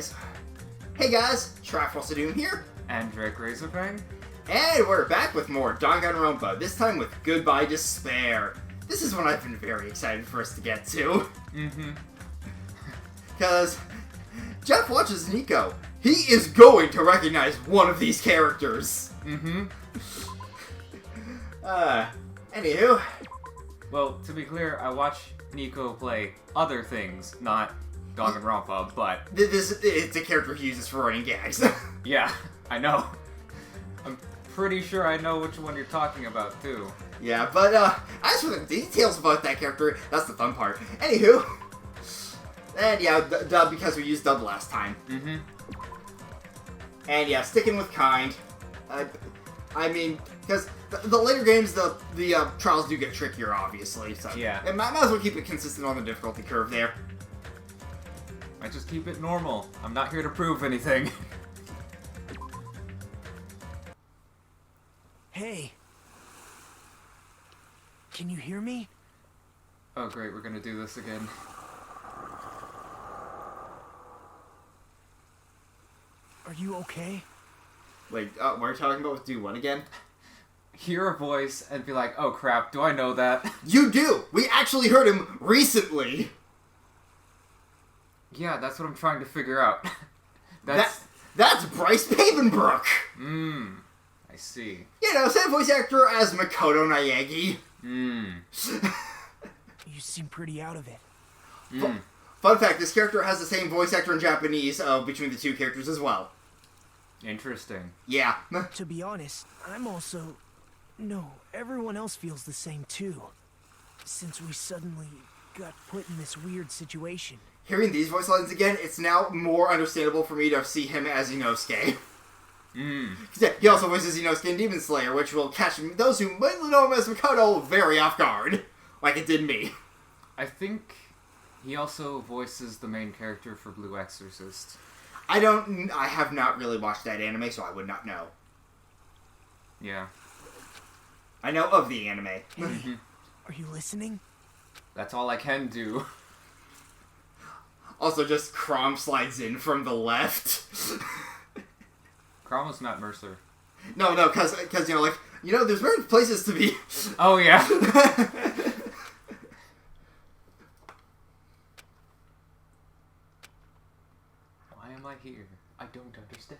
guys. Hey guys, Trifle here. And Drake Razorfang. And we're back with more Danganronpa, this time with Goodbye Despair. This is one I've been very excited for us to get to. Because Jeff watches Nico. He is going to recognize one of these characters. Anywho. Well, to be clear, I watch Nico play other things, not Danganronpa, but... It's a character he uses for running gags. Yeah, I know. I'm pretty sure I know which one you're talking about, too. Yeah, but, as for the details about that character, that's the fun part. Anywho. And yeah, dub because we used dub last time. And yeah, sticking with kind. I mean, because the later games, the trials do get trickier, obviously. So yeah, and might as well keep it consistent on the difficulty curve there. I just keep it normal. I'm not here to prove anything. Hey. Can you hear me? Oh great, we're gonna do this again. Are you okay? Wait, what are you talking about with do what again? Hear a voice and be like, oh crap, do I know that? You do! We actually heard him recently! Yeah, that's what I'm trying to figure out. That's Bryce Pavenbrook! I see. You know, same voice actor as Makoto Naegi. You seem pretty out of it. Fun fact, this character has the same voice actor in Japanese between the two characters as well. Interesting. Yeah. To be honest, I'm also... No, everyone else feels the same too. Since we suddenly got put in this weird situation. Hearing these voice lines again, it's now more understandable for me to see him as Inosuke. Yeah, he also voices Inosuke in Demon Slayer, which will catch those who mainly know him as Makoto very off guard. Like it did me. I think he also voices the main character for Blue Exorcist. I have not really watched that anime, so I would not know. Yeah. I know of the anime. Hey, are you listening? That's all I can do. Also, just Crom slides in from the left. Crom was not Mercer. No, because there's certain places to be. Oh, yeah. Why am I here? I don't understand.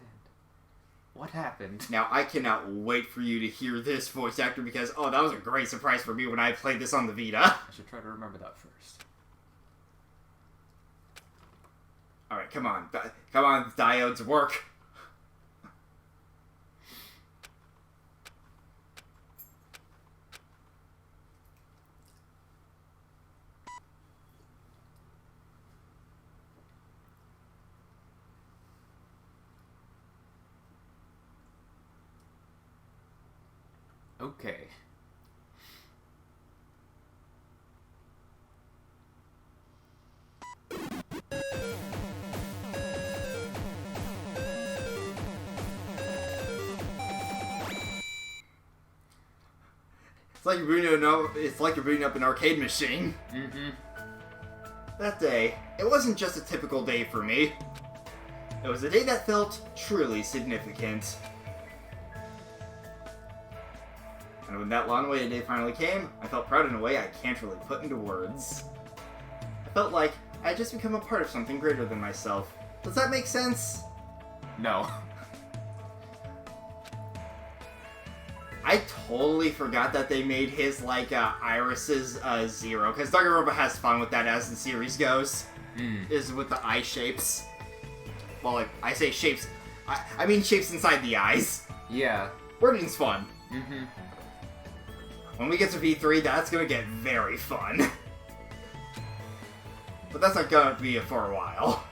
What happened? Now, I cannot wait for you to hear this voice actor because, that was a great surprise for me when I played this on the Vita. I should try to remember that first. Alright, come on. Come on, diodes, work. Okay. It's like you're booting up an arcade machine. That day, it wasn't just a typical day for me. It was a day that felt truly significant. And when that long-awaited day finally came, I felt proud in a way I can't really put into words. I felt like I had just become a part of something greater than myself. Does that make sense? No. I totally forgot that they made his, irises, zero. Because Danganronpa has fun with that as the series goes. Is with the eye shapes. Well, I say shapes. I mean shapes inside the eyes. Yeah. Wording's fun. When we get to V3, that's gonna get very fun. But that's not gonna be for a while.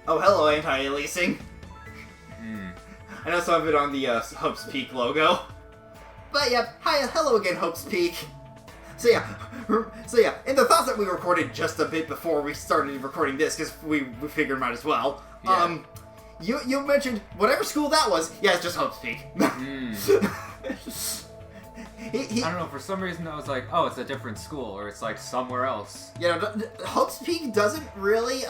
Oh, hello, anti-aliasing. I know some of it on the Hope's Peak logo. But yeah, hello again, Hope's Peak. So yeah, in the thoughts that we recorded just a bit before we started recording this, because we figured might as well, yeah. You mentioned whatever school that was. Yeah, it's just Hope's Peak. I don't know, for some reason I was like, oh, it's a different school, or it's like somewhere else. You know, Hope's Peak doesn't really,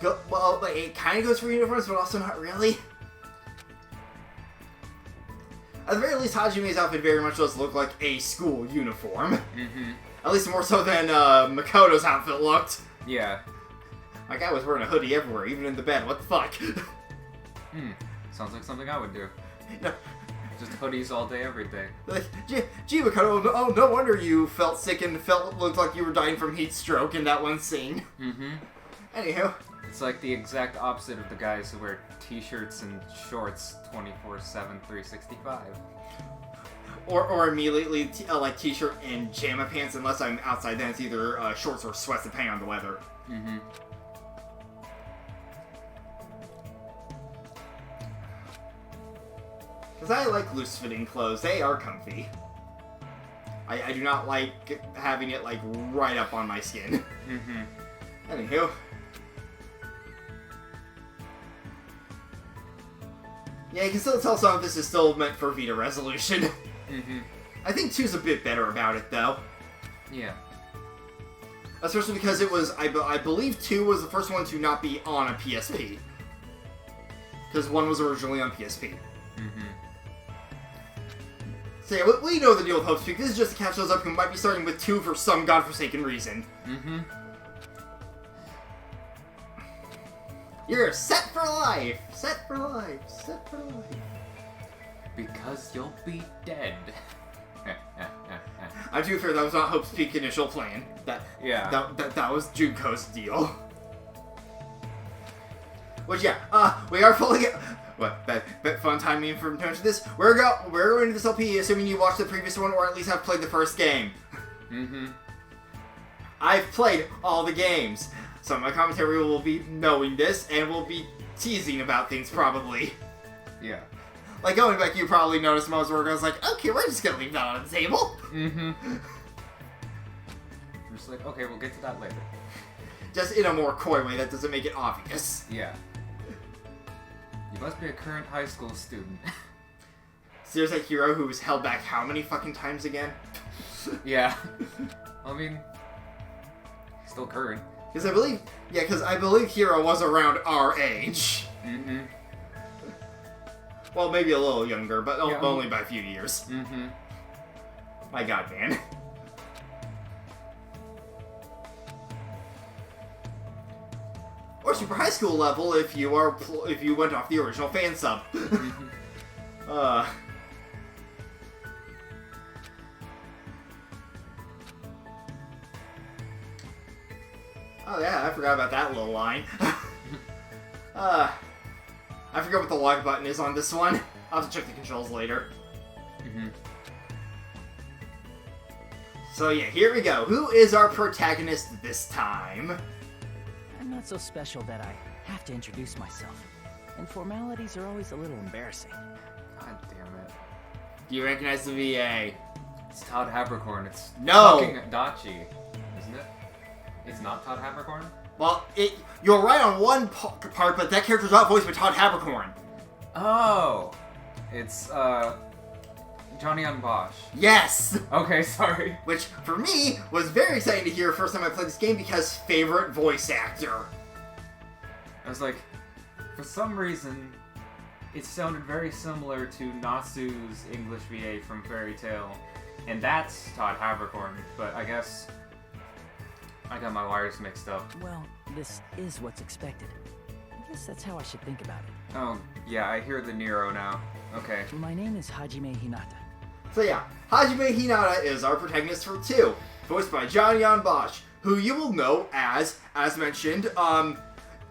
Well, like, it kind of goes for uniforms, but also not really. At the very least, Hajime's outfit very much does look like a school uniform. Mm-hmm. At least more so than Makoto's outfit looked. Yeah. My guy was wearing a hoodie everywhere, even in the bed. What the fuck? Sounds like something I would do. No. Just hoodies all day, every day. Like, gee, Makoto, oh, no wonder you felt sick and looked like you were dying from heat stroke in that one scene. Mm-hmm. Anywho. It's like the exact opposite of the guys who wear t-shirts and shorts 24/7, 365. Or immediately, like, t-shirt and pajama pants, unless I'm outside, then it's either shorts or sweats, depending on the weather. Mm-hmm. Because I like loose-fitting clothes. They are comfy. I do not like having it, like, right up on my skin. Mm-hmm. Anywho. Yeah, you can still tell some of this is still meant for Vita resolution. Mm-hmm. I think 2's a bit better about it, though. Yeah. Especially because it was, I believe 2 was the first one to not be on a PSP. Because 1 was originally on PSP. Mm-hmm. So yeah, we know the deal with Hope's Peak. This is just to catch those up who might be starting with 2 for some godforsaken reason. Mm-hmm. You're set for life! Set for life! Set for life! Because you'll be dead. I'm too fair, that was not Hope's Peak initial plan. That was Junko's deal. Which, yeah, we are pulling it. What, bet fun timing for this. We're going to this LP assuming you watched the previous one or at least have played the first game. Mm-hmm. I've played all the games. So my commentary will be knowing this and will be teasing about things probably. Yeah. Like going back, you probably noticed moments where I was like, okay, we're just gonna leave that on the table. Mm-hmm. I'm just like, okay, we'll get to that later. Just in a more coy way that doesn't make it obvious. Yeah. You must be a current high school student. So there's that hero who was held back how many fucking times again? Yeah. I mean, still current. Because I believe Hero was around our age. Mm-hmm. Well, maybe a little younger, but Yeah. only by a few years. Mm-hmm. My god, man. Or super high school level if you went off the original fan sub. Oh yeah, I forgot about that little line. I forgot what the log button is on this one. I'll have to check the controls later. Mm-hmm. So yeah, here we go. Who is our protagonist this time? I'm not so special that I have to introduce myself. And formalities are always a little embarrassing. God damn it. Do you recognize the VA? It's Todd Habercorn. It's No! fucking Dachi, isn't it? It's not Todd Habercorn? Well, you're right on one part, but that character's not voiced by Todd Habercorn. Oh! It's, Johnny on Bosch. Yes! Okay, sorry. Which, for me, was very exciting to hear first time I played this game because favorite voice actor. I was like, for some reason, it sounded very similar to Natsu's English VA from Fairy Tail, and that's Todd Habercorn, but I guess I got my wires mixed up. Well, this is what's expected. I guess that's how I should think about it. Oh, yeah, I hear the Nero now. Okay. My name is Hajime Hinata. So yeah, Hajime Hinata is our protagonist for 2, voiced by Johnny on Bosch, who you will know as mentioned,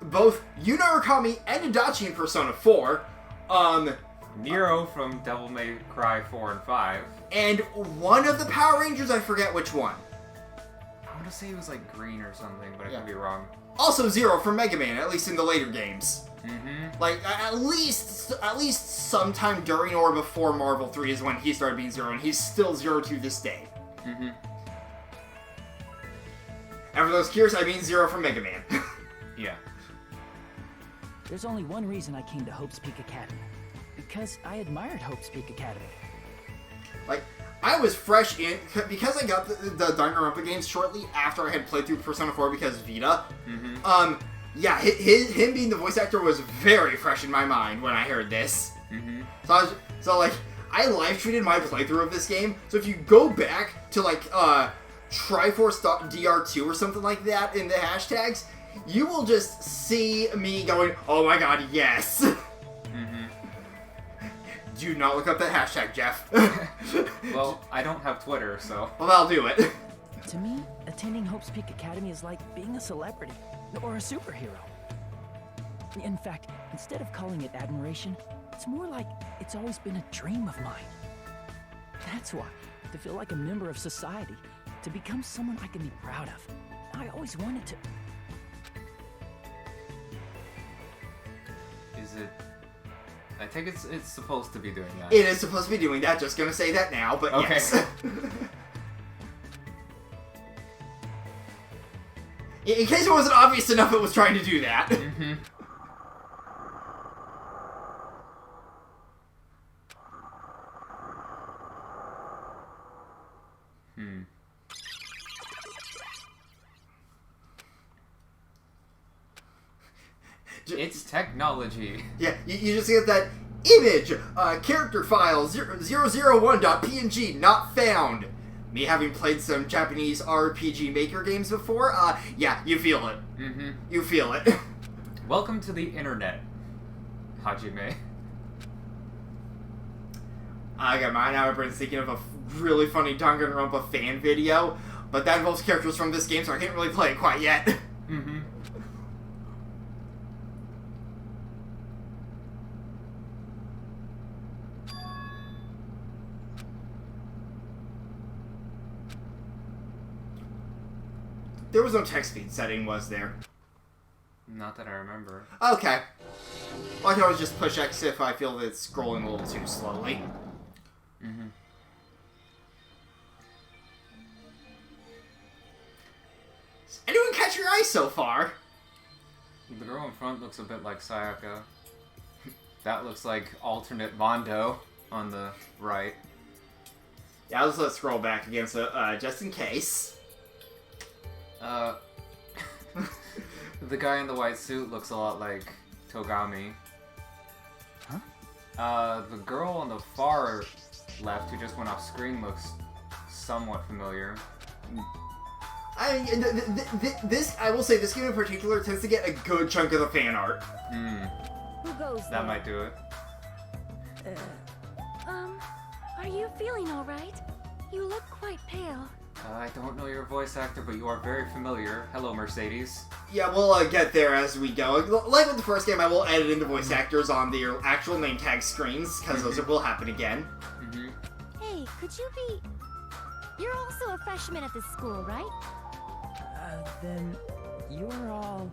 both Yuna Urikami and Adachi in Persona 4, Nero from Devil May Cry 4 and 5. and one of the Power Rangers, I forget which one. I want to say it was like green or something, but I Yeah. could be wrong. Also Zero from Mega Man, at least in the later games. Mm-hmm. Like, at least sometime during or before Marvel 3 is when he started being Zero, and he's still Zero to this day. Mm-hmm. And for those curious, I mean Zero from Mega Man. Yeah. There's only one reason I came to Hope's Peak Academy. Because I admired Hope's Peak Academy. Like, I was fresh in, because I got the Danganronpa games shortly after I had played through Persona 4 because Vita. Mm-hmm. yeah, him being the voice actor was very fresh in my mind when I heard this. Mm-hmm. I live tweeted my playthrough of this game. So if you go back to like Triforce DR2 or something like that in the hashtags, you will just see me going, "Oh my god, yes!" Mm-hmm. Do not look up that hashtag, Jeff. Well, I don't have Twitter, so. Well, I'll do it. To me, attending Hope's Peak Academy is like being a celebrity or a superhero. In fact, instead of calling it admiration, it's more like it's always been a dream of mine. That's why, to feel like a member of society, to become someone I can be proud of. I always wanted to. Is it? I think it's supposed to be doing that. It is supposed to be doing that. Just gonna say that now, but okay. Yes. In case it wasn't obvious enough, it was trying to do that. Mm-hmm. It's technology. Yeah, you just get that image, character file 001.png not found. Me having played some Japanese RPG Maker games before, yeah, you feel it. Mm-hmm. You feel it. Welcome to the internet, Hajime. I got mine. I've been thinking of a really funny Danganronpa fan video, but that involves characters from this game, so I can't really play it quite yet. Mm-hmm. There was no text speed setting, was there? Not that I remember. Okay. Well, I can always just push X if I feel that it's scrolling a little too slowly. Mm-hmm. Does anyone catch your eye so far? The girl in front looks a bit like Sayaka. That looks like alternate Mondo on the right. Yeah, let's scroll back again, so, just in case. The guy in the white suit looks a lot like Togami. Huh? The girl on the far left who just went off screen looks somewhat familiar. I mean, this, I will say, this game in particular tends to get a good chunk of the fan art. Who goes That there? might do it. Are you feeling alright? You look quite pale. I don't know your voice actor, but you are very familiar. Hello, Mercedes. Yeah, we'll get there as we go. Like with the first game, I will edit in the voice actors on the actual name tag screens, because those will happen again. Mm-hmm. Hey, could you be... You're also a freshman at this school, right? Then you're all...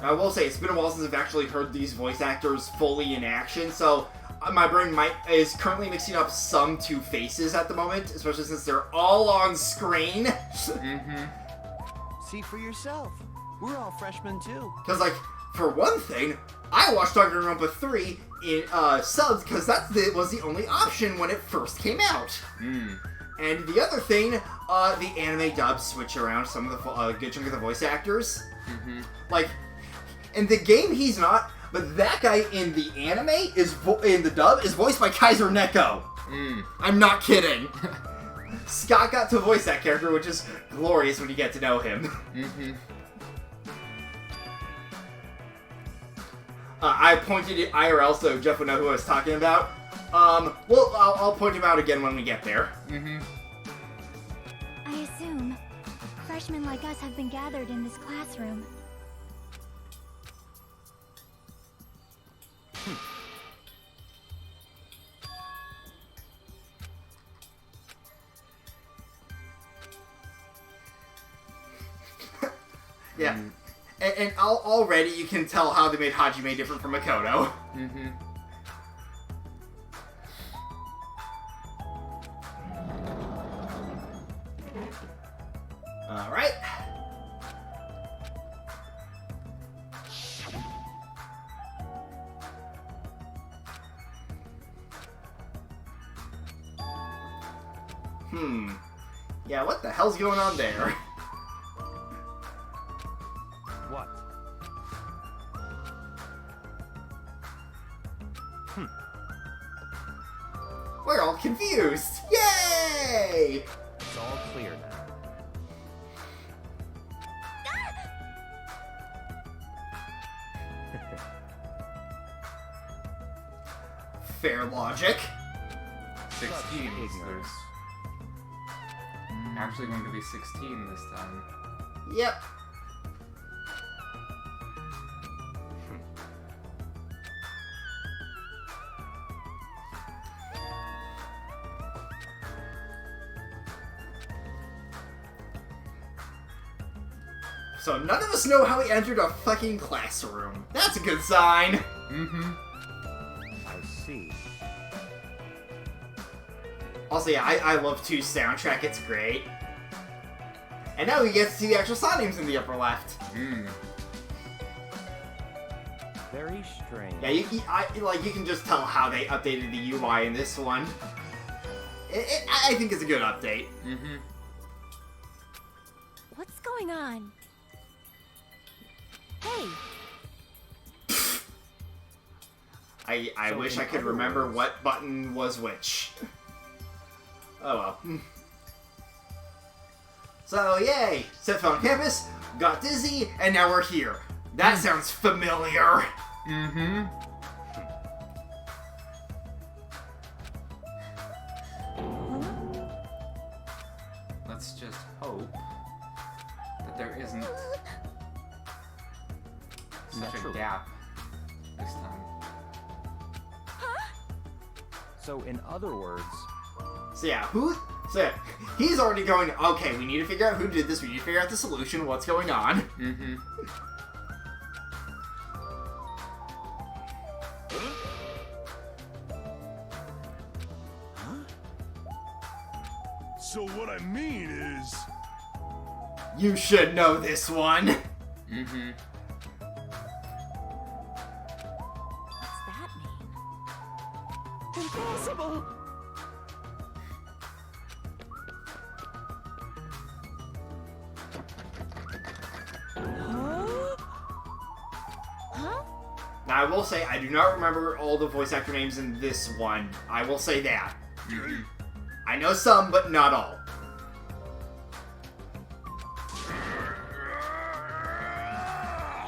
I will say, it's been a while since I've actually heard these voice actors fully in action, so my brain is currently mixing up some two faces at the moment, especially since they're all on screen. Mm-hmm. See for yourself. We're all freshmen too. Because, like, for one thing, I watched Danganronpa 3 in subs because was the only option when it first came out. Mm. And the other thing, the anime dubs switch around some of the good chunk of the voice actors. Mm-hmm. Like, in the game he's not, but that guy in the anime in the dub is voiced by Kaiser Neko. Mm. I'm not kidding. Scott got to voice that character, which is glorious when you get to know him. Mm-hmm. I pointed at IRL so Jeff would know who I was talking about. Well, I'll point him out again when we get there. Mm-hmm. I assume freshmen like us have been gathered in this classroom. Yeah. And already you can tell how they made Hajime different from Makoto. Mm-hmm. Alright. Yeah, what the hell's going on there? What? We're all confused! Yay! It's all clear now. Fair logic. 16. Ignorance. There's actually going to be 16 this time. Yep. So none of us know how he entered a fucking classroom. That's a good sign. Mm-hmm. I see. Also, yeah, I love 2's soundtrack. It's great. And now we get to see the actual song names in the upper left. Mm. Very strange. Yeah, you can just tell how they updated the UI in this one. I think it's a good update. Mm-hmm. What's going on? Hey, I So wish in I could other remember words- what button was which. Oh well. So yay! Set foot on campus, got dizzy, and now we're here. That sounds familiar. Mm-hmm. Let's just hope that there isn't such a Naturally. gap this time. So in other words, So yeah, he's already going, okay, we need to figure out who did this, we need to figure out the solution, what's going on. Mm-hmm. So what I mean is... You should know this one. Mm-hmm. what's that mean? Impossible! Huh? Huh? Now I will say, I do not remember all the voice actor names in this one. I will say that. Mm-hmm. I know some, but not all.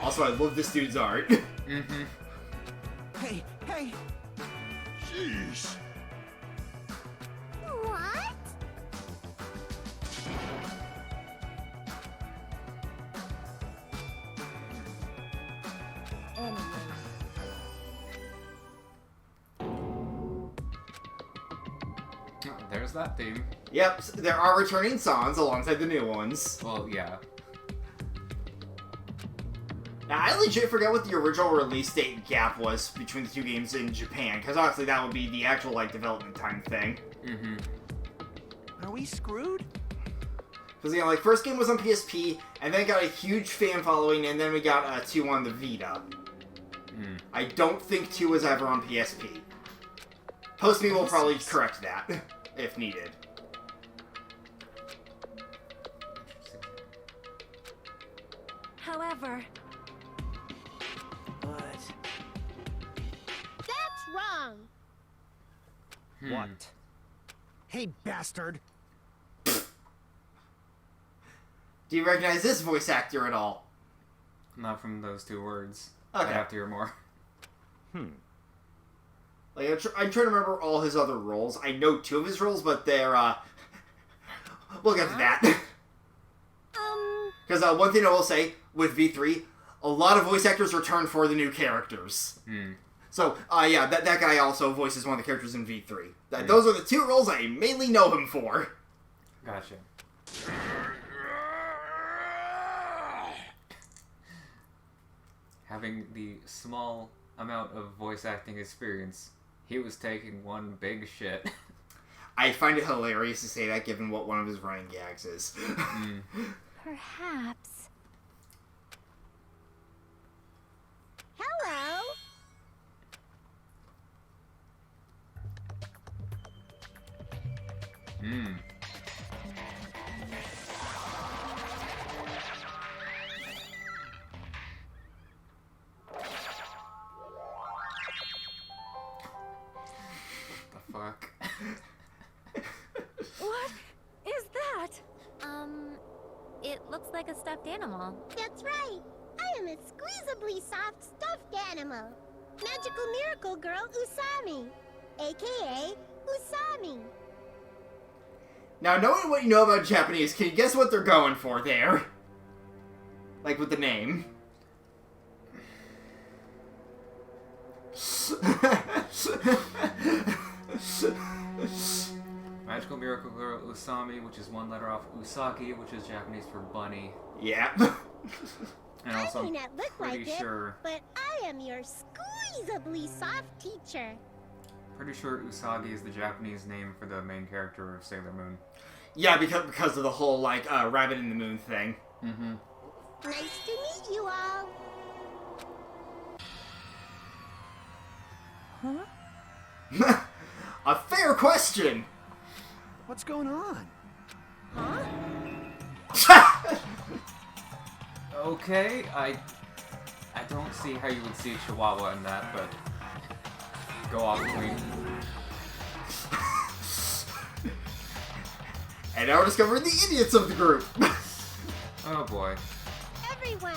Also, I love this dude's art. Mm-hmm. Hey, hey! Jeez. What? Anyway, There's that theme. Yep, there are returning songs alongside the new ones. Well, yeah. Now, I legit forget what the original release date gap was between the two games in Japan, because honestly, that would be the actual, like, development time thing. Mm-hmm. Are we screwed? Because, you know, like, first game was on PSP, and then it got a huge fan following, and then we got 2 on the Vita. Mm. I don't think 2 was ever on PSP. Post-me will probably correct that, if needed. however, But that's wrong. Hmm. what? hey, bastard! Do you recognize this voice actor at all? Not from those 2 words. Okay. I have to hear more. Like, I'm trying to remember all his other roles. I know 2 of his roles, but they're, we'll get to that. Because one thing I will say, with V3, a lot of voice actors return for the new characters. Hmm. So, yeah, that guy also voices one of the characters in V3. Those are the 2 roles I mainly know him for. Gotcha. Having the small amount of voice acting experience, he was taking one big shit. I find it hilarious to say that, given what one of his running gags is. Mm. Perhaps. Hello. Mm. What is that? It looks like a stuffed animal. That's right. I am a squeezably soft stuffed animal. Magical miracle girl Usami, aka Usami. Now, knowing what you know about Japanese, can you guess what they're going for there? Like with the name. Magical Miracle Girl Usami, which is one letter off Usagi, which is Japanese for bunny. Yeah. And also, I may not look pretty like sure, it, but I am your squeezably soft teacher. pretty sure Usagi is the Japanese name for the main character of Sailor Moon. Yeah, because of the whole, like, rabbit in the moon thing. Mm-hmm. Nice to meet you all. Huh? A fair question! What's going on? Huh? Okay, I don't see how you would see Chihuahua in that, but go off, Queen. And now we're discovering the idiots of the group. Oh boy. Everyone.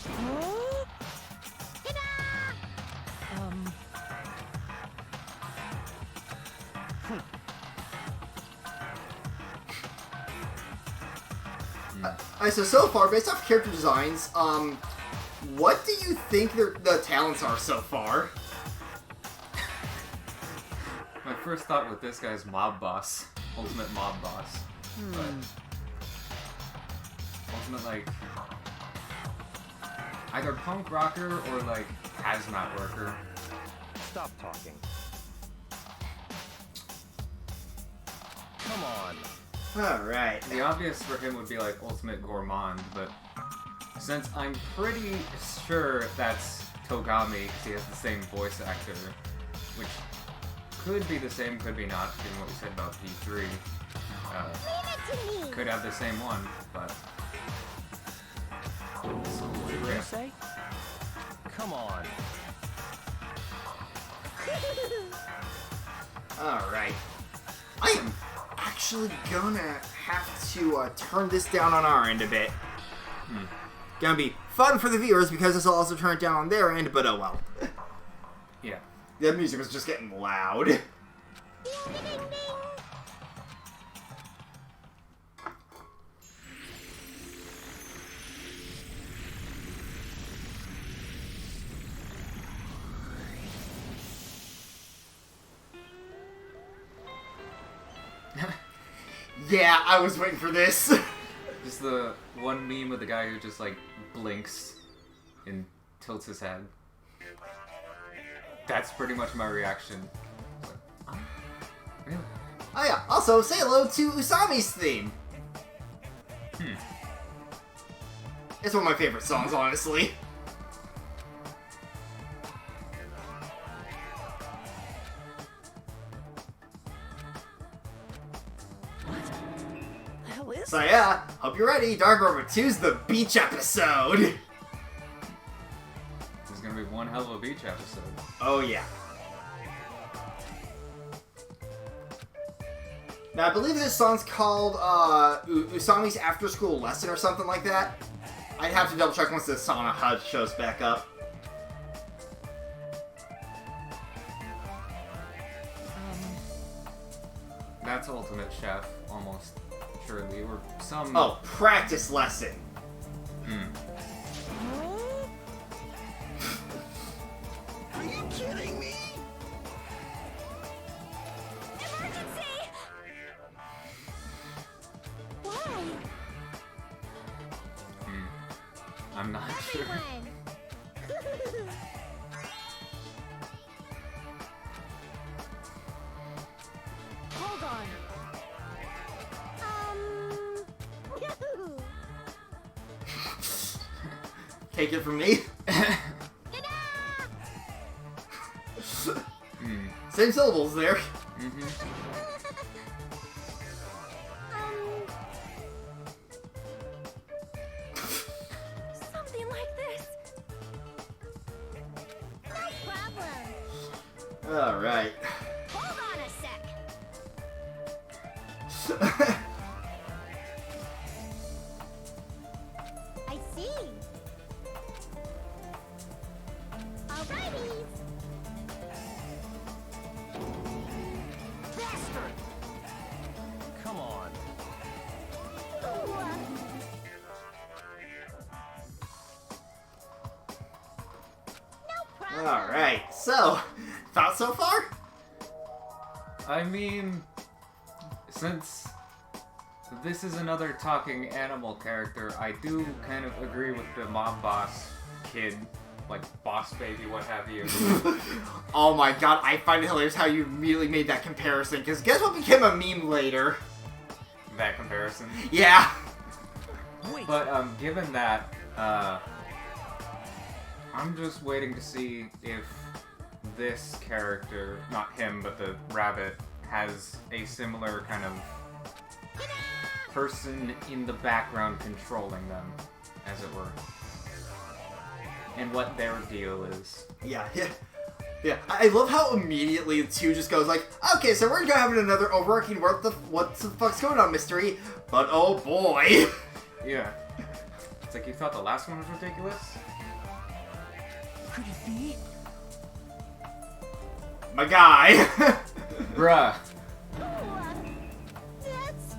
Huh? Ta-da! So far, based off character designs, what do you think the talents are so far? My first thought with this guy's mob boss. Ultimate mob boss. But ultimate, like, either punk rocker or, like, hazmat worker. Stop talking. Come on. Alright. The obvious for him would be, like, ultimate gourmand, but since I'm pretty sure that's Togami, because he has the same voice actor, which could be the same, could be not, given what we said about P3. Leave it to me. Could have the same one, but... What did you say? Come on. Alright. I am actually gonna have to turn this down on our end a bit. Gonna be fun for the viewers because this will also turn it down on their end, but oh well. Yeah. The music was just getting loud. Ding, ding, ding. Yeah, I was waiting for this. Just the one meme with the guy who just, like, blinks and tilts his head. That's pretty much my reaction. Like, oh, really? Oh yeah, also say hello to Usami's theme. It's one of my favorite songs, honestly. The hell is So yeah, hope you're ready. Danganronpa 2's the beach episode. There's gonna be one hell of a beach episode. Oh yeah. Now I believe this song's called Usami's After School Lesson or something like that. I'd have to double check once the Sana HUD shows back up. That's Ultimate Chef, almost surely, or some... Oh, practice lesson. Are you kidding me? Emergency! Why? I'm not sure. Everyone. Hold on. Take it from me. Ta-da! Same syllables there. Something like Alright. Hold on a sec. I see. Alrighty. Bastard! Come on. Ooh. No problem. Alright, so, thoughts so far? I mean, since this is another talking animal character, I do kind of agree with the mob boss kid, like boss baby, what have you. Oh my god, I find it hilarious how you immediately made that comparison, because guess what became a meme later? That comparison. Yeah. Wait. But given that, I'm just waiting to see if this character, not him, but the rabbit, has a similar kind of person in the background controlling them, as it were. And what their deal is. Yeah. Yeah, I love how immediately the two just goes like, okay, so we're gonna have another overarching what the fuck's going on mystery, but oh boy. Yeah. It's like you thought the last one was ridiculous? Could it be? My guy. Bruh. That's...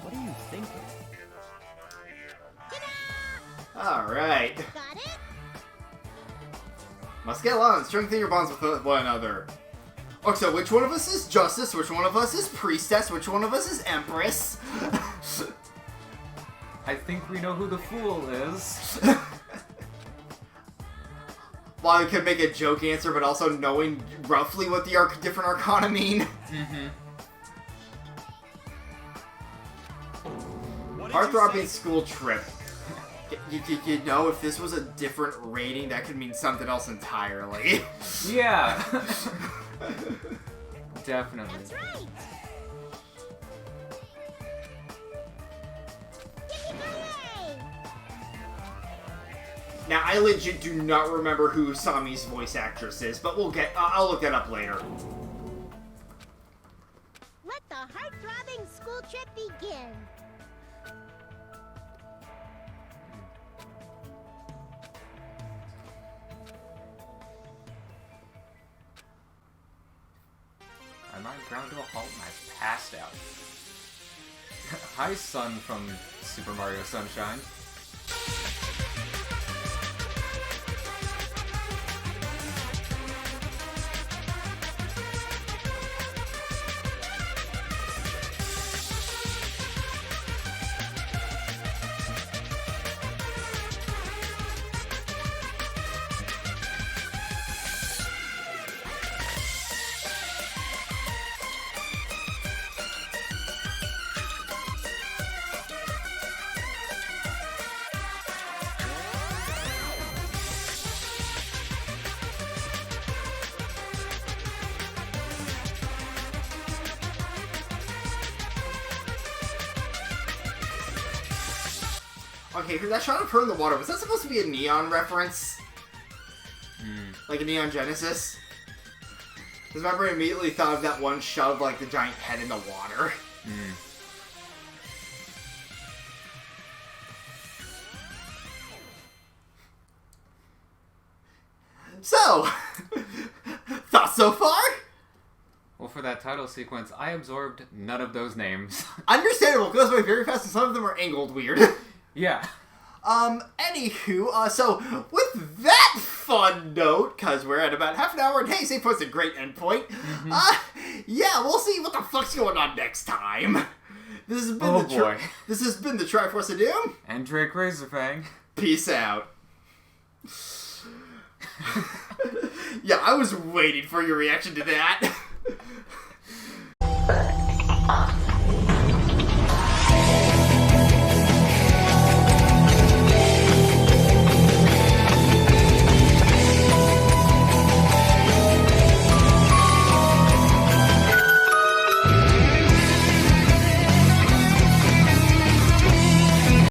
What are you thinking? Alright. Got it? Must get along and strengthen your bonds with one another. Okay, so which one of us is Justice? Which one of us is Priestess? Which one of us is Empress? I think we know who the fool is. Well, I could make a joke answer, but also knowing roughly what the different arcana mean. Mm-hmm. Heart-throbbing school trip. You know, if this was a different rating, that could mean something else entirely. Yeah. Definitely. That's right. Yippee-ki-yay! Now, I legit do not remember who Sami's voice actress is, but we'll get. I'll look that up later. Let the heart-throbbing school trip begin. I might ground to a halt and I passed out. Hi, Sun from Super Mario Sunshine. Okay, that shot of her in the water, was that supposed to be a Neon reference? Like a Neon Genesis? Because remember, I immediately thought of that one shot of, like, the giant head in the water. So, thoughts so far? Well, for that title sequence, I absorbed none of those names. Understandable, because that's very fast, and some of them are angled weird. Yeah. Anywho, so, with that fun note, because we're at about half an hour, and hey, save point's a great endpoint, yeah, we'll see what the fuck's going on next time. This has been this has been the Triforce of Doom. And Drake Razorfang. Peace out. Yeah, I was waiting for your reaction to that.